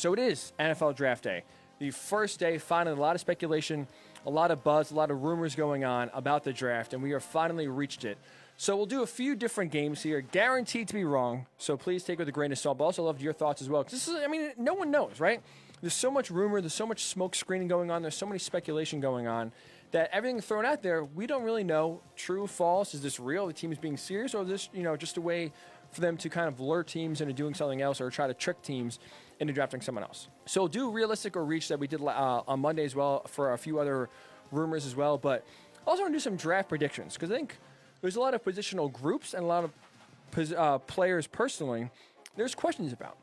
So it is NFL Draft Day. The first day, finally, a lot of speculation, a lot of buzz, a lot of rumors going on about the draft, and we have finally reached it. So we'll do a few different games here, guaranteed to be wrong, so please take it with a grain of salt. But also love your thoughts as well. This is, no one knows, right? There's so much rumor, there's so much smoke screening going on, there's so many speculation going on that everything thrown out there, we don't really know true, false. Is this real? The team is being serious, or is this, just a way for them to kind of lure teams into doing something else or try to trick teams into drafting someone else? So we'll do realistic or reach that we did on Monday as well for a few other rumors as well. But I also want to do some draft predictions because I think there's a lot of positional groups and a lot of players personally there's questions about.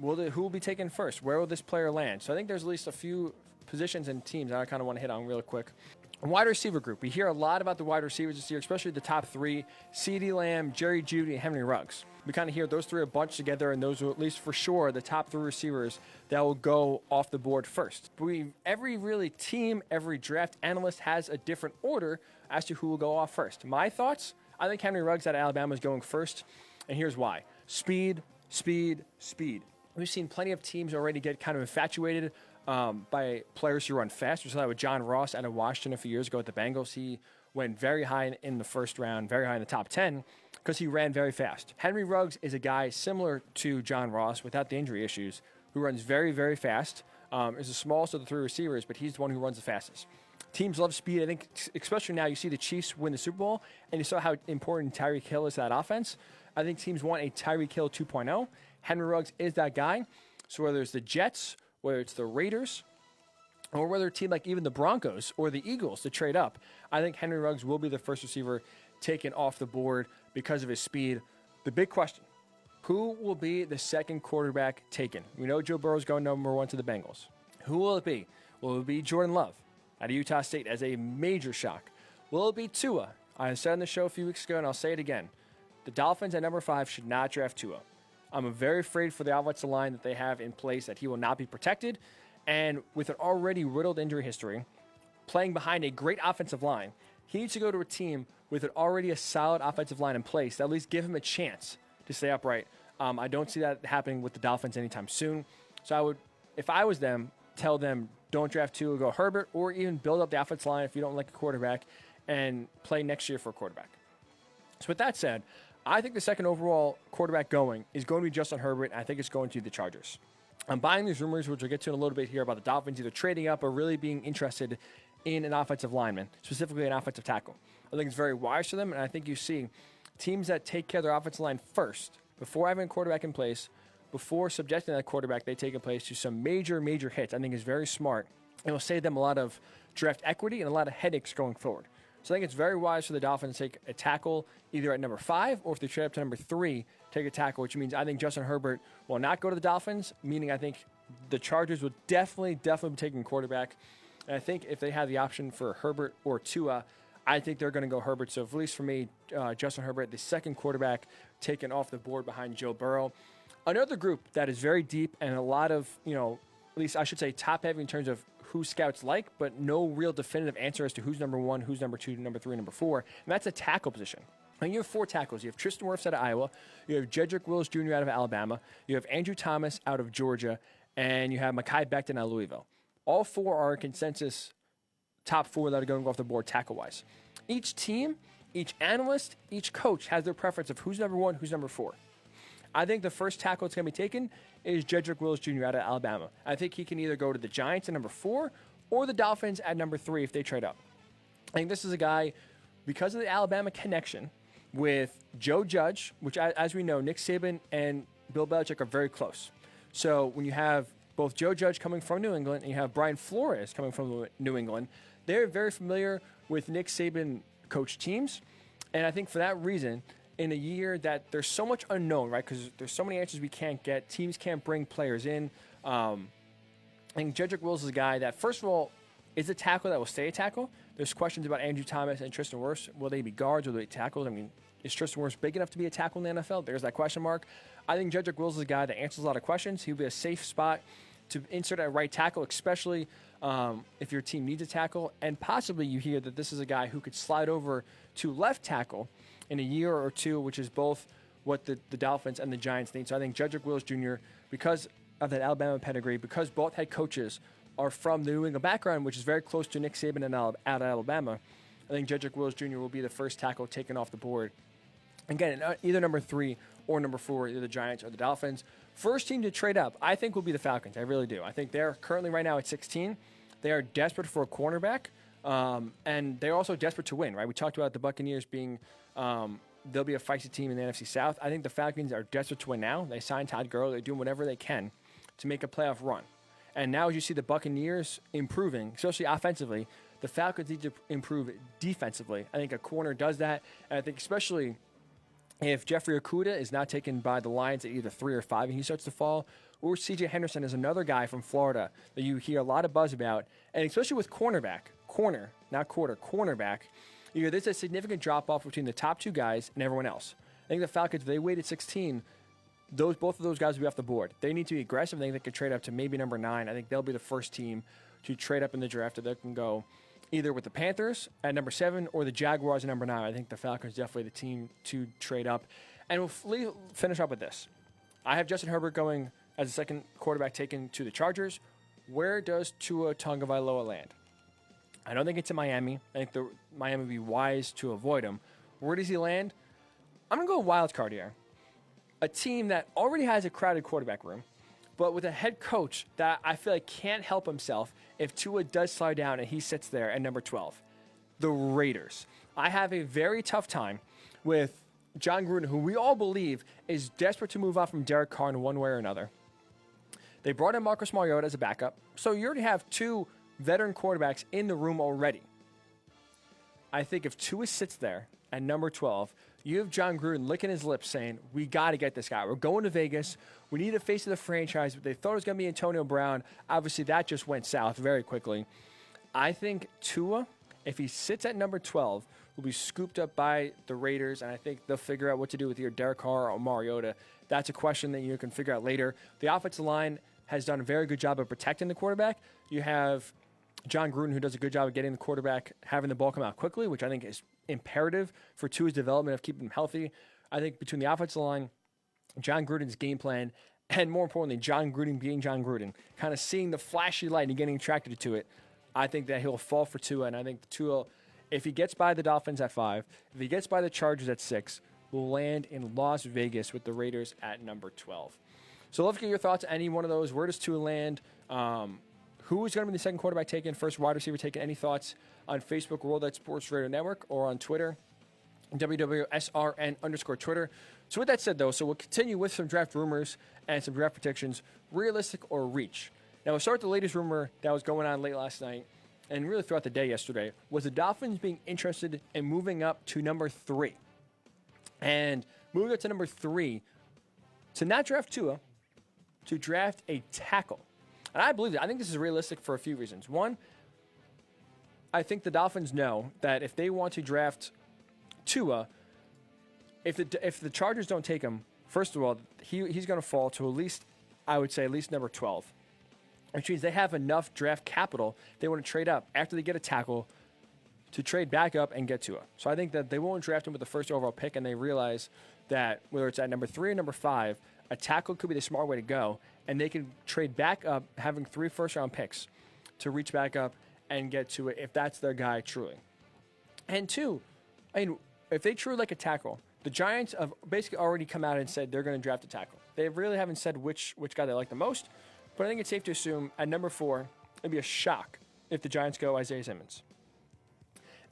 Who will be taken first? Where will this player land? So I think there's at least a few positions and teams that I kind of want to hit on real quick. Wide receiver group. We hear a lot about the wide receivers this year, especially the top three, CeeDee Lamb, Jeudy, and Henry Ruggs. We kind of hear those three a bunch together, and those are at least for sure the top three receivers that will go off the board first. Every really team, every draft analyst has a different order as to who will go off first. My thoughts, I think Henry Ruggs out of Alabama is going first, and here's why. Speed, speed, speed. We've seen plenty of teams already get kind of infatuated by players who run fast. We saw that with John Ross out of Washington a few years ago at the Bengals. He went very high in the first round, very high in the top 10, because he ran very fast. Henry Ruggs is a guy similar to John Ross without the injury issues, who runs very, very fast. Is the smallest of the three receivers, but he's the one who runs the fastest. Teams love speed. I think, especially now, you see the Chiefs win the Super Bowl, and you saw how important Tyreek Hill is to that offense. I think teams want a Tyreek Hill 2.0. Henry Ruggs is that guy. So whether it's the Jets, whether it's the Raiders, or whether a team like even the Broncos or the Eagles to trade up, I think Henry Ruggs will be the first receiver taken off the board because of his speed. The big question, who will be the second quarterback taken? We know Joe Burrow is going number one to the Bengals. Who will it be? Will it be Jordan Love out of Utah State as a major shock? Will it be Tua? I said on the show a few weeks ago, and I'll say it again. The Dolphins at number 5 should not draft Tua. I'm very afraid for the offensive line that they have in place that he will not be protected. And with an already riddled injury history, playing behind a great offensive line, he needs to go to a team with already a solid offensive line in place that at least give him a chance to stay upright. I don't see that happening with the Dolphins anytime soon. So I would, if I was them, tell them don't draft Tua, go Herbert, or even build up the offensive line if you don't like a quarterback and play next year for a quarterback. So with that said, I think the second overall quarterback going is going to be Justin Herbert. And I think it's going to the Chargers. I'm buying these rumors, which we'll get to in a little bit here, about the Dolphins either trading up or really being interested in an offensive lineman, specifically an offensive tackle. I think it's very wise for them, and I think you see teams that take care of their offensive line first, before having a quarterback in place, before subjecting that quarterback, they take in place to some major, major hits. I think is very smart, and will save them a lot of draft equity and a lot of headaches going forward. So I think it's very wise for the Dolphins to take a tackle either at number 5 or if they trade up to number 3, take a tackle, which means I think Justin Herbert will not go to the Dolphins, meaning I think the Chargers would definitely be taking quarterback. And I think if they have the option for Herbert or Tua, I think they're going to go Herbert. So at least for me, Justin Herbert, the second quarterback taken off the board behind Joe Burrow. Another group that is very deep and a lot of, at least I should say top-heavy in terms of who scouts like, but no real definitive answer as to who's number 1, who's number 2, number 3, number 4, and that's a tackle position. And you have 4 tackles. You have Tristan Wirfs out of Iowa, you have Jedrick Wills Jr. out of Alabama, you have Andrew Thomas out of Georgia, and you have Mekhi Becton out of Louisville. All 4 are consensus top 4 that are going off the board tackle-wise. Each team, each analyst, each coach has their preference of who's number 1, who's number 4. I think the first tackle that's going to be taken is Jedrick Wills Jr. out of Alabama. I think he can either go to the Giants at number 4 or the Dolphins at number 3 if they trade up. I think this is a guy, because of the Alabama connection with Joe Judge, which, as we know, Nick Saban and Bill Belichick are very close. So when you have both Joe Judge coming from New England and you have Brian Flores coming from New England, they're very familiar with Nick Saban coach teams. And I think for that reason, in a year that there's so much unknown, right? Because there's so many answers we can't get. Teams can't bring players in. I think Jedrick Wills is a guy that, first of all, is a tackle that will stay a tackle. There's questions about Andrew Thomas and Tristan Wirfs. Will they be guards? Will they be tackles? I mean, is Tristan Wirfs big enough to be a tackle in the NFL? There's that question mark. I think Jedrick Wills is a guy that answers a lot of questions. He'll be a safe spot to insert at right tackle, especially if your team needs a tackle. And possibly you hear that this is a guy who could slide over to left tackle in a year or two, which is both what the Dolphins and the Giants need. So I think Jedrick Wills Jr., because of that Alabama pedigree, because both head coaches are from the New England background, which is very close to Nick Saban and out of Alabama, I think Jedrick Wills Jr. will be the first tackle taken off the board. Again, either number 3 or number 4, either the Giants or the Dolphins. First team to trade up, I think, will be the Falcons. I really do. I think they're currently right now at 16. They are desperate for a cornerback, and they're also desperate to win, right? We talked about the Buccaneers being they'll be a feisty team in the NFC South. I think the Falcons are desperate to win now. They signed Todd Gurley. They're doing whatever they can to make a playoff run. And now as you see the Buccaneers improving, especially offensively, the Falcons need to improve defensively. I think a corner does that, and I think especially if Jeffrey Okudah is not taken by the Lions at either 3 or 5 and he starts to fall, or C.J. Henderson is another guy from Florida that you hear a lot of buzz about, and especially with cornerback, there's a significant drop-off between the top 2 guys and everyone else. I think the Falcons, if they waited 16, both of those guys will be off the board. They need to be aggressive. I think they could trade up to maybe number 9. I think they'll be the first team to trade up in the draft, that they can go either with the Panthers at number 7 or the Jaguars at number 9. I think the Falcons definitely the team to trade up. And we'll finish up with this. I have Justin Herbert going as the second quarterback taken to the Chargers. Where does Tua Tagovailoa land? I don't think it's in Miami. I think Miami would be wise to avoid him. Where does he land? I'm going to go wild card here. A team that already has a crowded quarterback room, but with a head coach that I feel like can't help himself if Tua does slow down and he sits there at number 12. The Raiders. I have a very tough time with John Gruden, who we all believe is desperate to move on from Derek Carr in one way or another. They brought in Marcus Mariota as a backup, so you already have 2 veteran quarterbacks in the room already. I think if Tua sits there at number 12, you have John Gruden licking his lips saying, we got to get this guy. We're going to Vegas. We need a face of the franchise. But they thought it was going to be Antonio Brown. Obviously, that just went south very quickly. I think Tua, if he sits at number 12, will be scooped up by the Raiders, and I think they'll figure out what to do with either Derek Carr or Mariota. That's a question that you can figure out later. The offensive line has done a very good job of protecting the quarterback. You have John Gruden, who does a good job of getting the quarterback, having the ball come out quickly, which I think is imperative for Tua's development of keeping him healthy. I think between the offensive line, John Gruden's game plan, and more importantly, John Gruden being John Gruden, kind of seeing the flashy light and getting attracted to it, I think that he'll fall for Tua, and I think Tua, if he gets by the Dolphins at 5, if he gets by the Chargers at 6, will land in Las Vegas with the Raiders at number 12. So let's get your thoughts on any one of those. Where does Tua land? Who is going to be the second quarterback taken, first wide receiver taken? Any thoughts on Facebook, World Wide Sports Radio Network, or on Twitter, WWSRN_Twitter. So with that said, though, so we'll continue with some draft rumors and some draft predictions, realistic or reach. Now, we'll start with the latest rumor that was going on late last night and really throughout the day yesterday, was the Dolphins being interested in moving up to number 3. And moving up to number 3 to not draft Tua, to draft a tackle. And I believe that. I think this is realistic for a few reasons. One, I think the Dolphins know that if they want to draft Tua, if the Chargers don't take him, first of all, he's going to fall to at least number 12. Which means they have enough draft capital they want to trade up after they get a tackle to trade back up and get Tua. So I think that they won't draft him with the first overall pick, and they realize that whether it's at number 3 or number 5, a tackle could be the smart way to go, and they can trade back up having 3 first-round picks to reach back up and get to it if that's their guy truly. And 2, I mean, if they truly like a tackle, the Giants have basically already come out and said they're going to draft a tackle. They really haven't said which guy they like the most, but I think it's safe to assume at number 4, it'd be a shock if the Giants go Isaiah Simmons.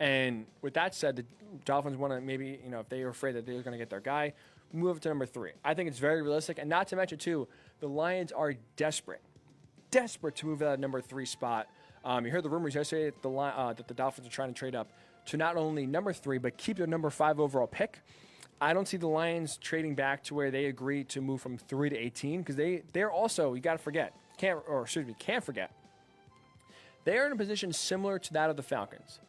And with that said, the Dolphins want to maybe, if they were afraid that they were going to get their guy, move it to number 3. I think it's very realistic. And not to mention, too, the Lions are desperate to move out of number 3 spot. You heard the rumors yesterday that the Dolphins are trying to trade up to not only number 3, but keep their number 5 overall pick. I don't see the Lions trading back to where they agreed to move from 3 to 18 because they're also, you got to forget, can't forget, they are in a position similar to that of the Falcons.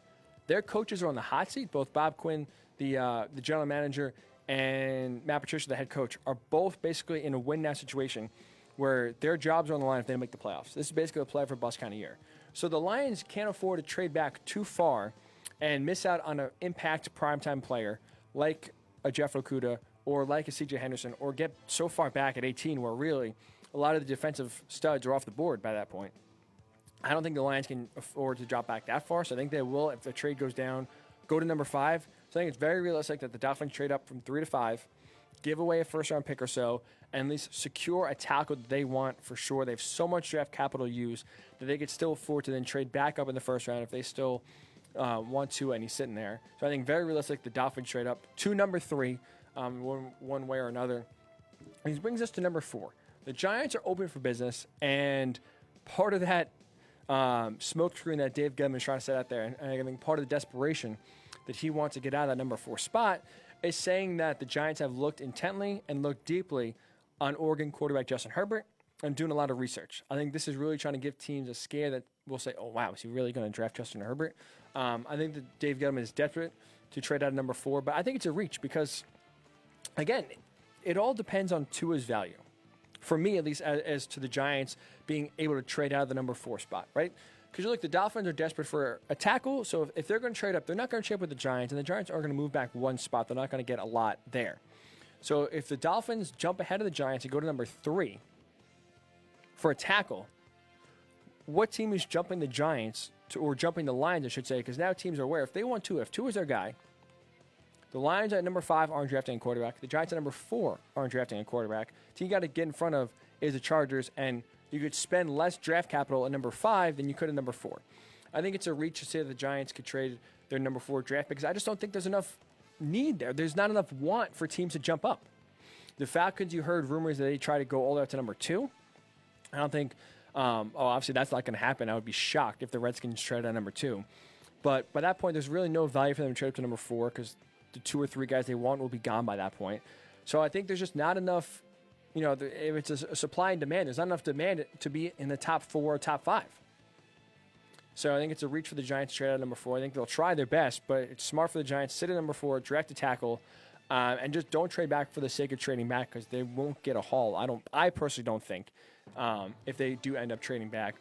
Their coaches are on the hot seat. Both Bob Quinn, the general manager, and Matt Patricia, the head coach, are both basically in a win-now situation where their jobs are on the line if they make the playoffs. This is basically a play for bust kind of year. So the Lions can't afford to trade back too far and miss out on an impact primetime player like a Jeff Okudah or like a C.J. Henderson, or get so far back at 18 where really a a lot of the defensive studs are off the board by that point. I don't think the Lions can afford to drop back that far, so I think they will, if the trade goes down, go to number 5. So I think it's very realistic that the Dolphins trade up from 3 to 5, give away a first-round pick or so, and at least secure a tackle that they want for sure. They have so much draft capital to use that they could still afford to then trade back up in the first round if they still want to, and he's sitting there. So I think very realistic the Dolphins trade up to number 3 one way or another. And this brings us to number 4. The Giants are open for business, and part of that smoke screen that Dave Gettman is trying to set out there, and I think part of the desperation that he wants to get out of that number 4 spot is saying that the Giants have looked intently and looked deeply on Oregon quarterback Justin Herbert and doing a lot of research. I think this is really trying to give teams a scare that will say, oh, wow, is he really going to draft Justin Herbert? I think that Dave Gettman is desperate to trade out of number 4, but I think it's a reach because, again, it all depends on Tua's value. For me, at least, as to the Giants being able to trade out of the number 4 spot, right? Because you look, the Dolphins are desperate for a tackle, so if they're going to trade up, they're not going to trade up with the Giants, and the Giants are going to move back 1 spot. They're not going to get a lot there. So if the Dolphins jump ahead of the Giants and go to number 3 for a tackle, what team is jumping the Giants or jumping the Lions, I should say, because now teams are aware. If they want to, if Tua is their guy, the Lions at number 5 aren't drafting a quarterback. The Giants at number 4 aren't drafting a quarterback. The team you got to get in front of is the Chargers, and you could spend less draft capital at number 5 than you could at number 4. I think it's a reach to say that the Giants could trade their number 4 draft because I just don't think there's enough need there. There's not enough want for teams to jump up. The Falcons, you heard rumors that they try to go all the way up to number 2. I don't think, obviously that's not going to happen. I would be shocked if the Redskins trade at number 2. But by that point, there's really no value for them to trade up to number 4 because the 2 or 3 guys they want will be gone by that point. So I think there's just not enough, if it's a supply and demand, there's not enough demand to be in the top 4 or top 5. So I think it's a reach for the Giants to trade at number 4. I think they'll try their best, but it's smart for the Giants to sit at number 4, draft a tackle, and just don't trade back for the sake of trading back because they won't get a haul. I personally don't think if they do end up trading back.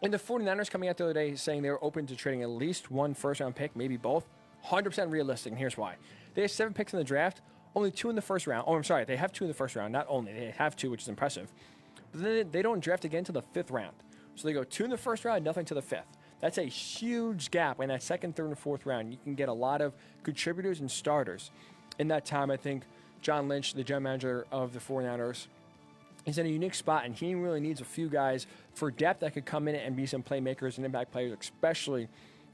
And the 49ers coming out the other day saying they were open to trading at least 1 first-round pick, maybe both. 100% realistic, and here's why. They have 7 picks in the draft, only 2 in the first round. Oh, I'm sorry, they have 2 in the first round. Not only, they have 2, which is impressive. But then they don't draft again until the 5th round. So they go 2 in the first round, nothing to the 5th. That's a huge gap in that 2nd, 3rd, and 4th round. You can get a lot of contributors and starters. In that time, I think John Lynch, the general manager of the 49ers, is in a unique spot, and he really needs a few guys for depth that could come in and be some playmakers and impact players, especially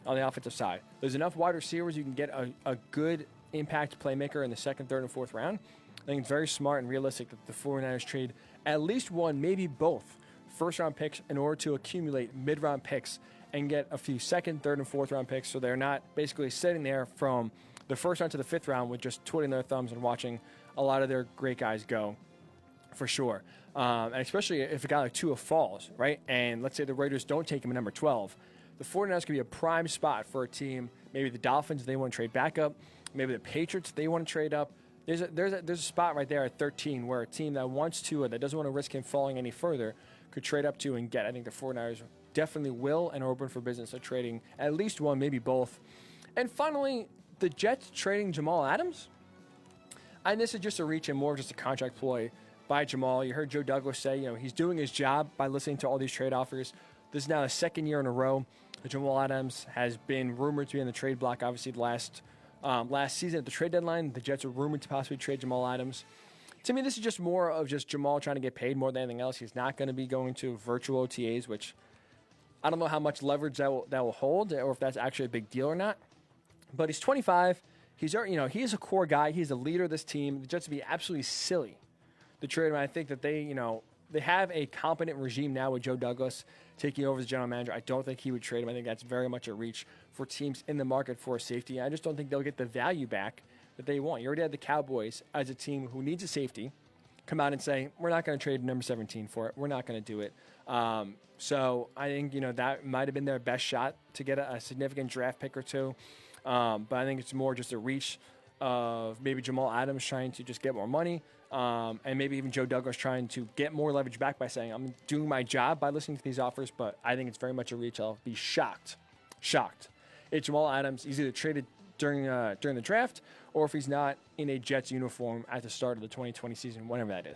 on the offensive side. There's enough wide receivers you can get a good impact playmaker in the 2nd, 3rd, and 4th round. I think it's very smart and realistic that the 49ers trade at least 1, maybe both, first-round picks in order to accumulate mid-round picks and get a few 2nd, 3rd, and 4th round picks so they're not basically sitting there from the 1st round to the 5th round with just twiddling their thumbs and watching a lot of their great guys go, for sure. And especially if a guy like Tua falls, right? And let's say the Raiders don't take him at number 12. The 49ers could be a prime spot for a team. Maybe the Dolphins, they want to trade back up. Maybe the Patriots, they want to trade up. There's a spot right there at 13 where a team that wants Tua, that doesn't want to risk him falling any further, could trade up to and get. I think the 49ers definitely will and are open for business of trading at least 1, maybe both. And finally, the Jets trading Jamal Adams. And this is just a reach and more just a contract ploy by Jamal. You heard Joe Douglas say, he's doing his job by listening to all these trade offers. This is now the 2nd year in a row that Jamal Adams has been rumored to be in the trade block. Obviously, last season at the trade deadline, the Jets were rumored to possibly trade Jamal Adams. To me, this is just more of just Jamal trying to get paid more than anything else. He's not going to be going to virtual OTAs, which I don't know how much leverage that will hold or if that's actually a big deal or not. But he's 25. He is a core guy. He's a leader of this team. The Jets would be absolutely silly to trade him. I think that they have a competent regime now with Joe Douglas taking over as general manager. I don't think he would trade him. I think that's very much a reach for teams in the market for a safety. I just don't think they'll get the value back that they want. You already had the Cowboys as a team who needs a safety come out and say, we're not going to trade number 17 for it. We're not going to do it. So I think, that might have been their best shot to get a significant draft pick or 2. But I think it's more just a reach of maybe Jamal Adams trying to just get more money. And maybe even Joe Douglas trying to get more leverage back by saying, I'm doing my job by listening to these offers, but I think it's very much a reach. I'll be shocked if Jamal Adams is either traded during the draft or if he's not in a Jets uniform at the start of the 2020 season, whenever that is.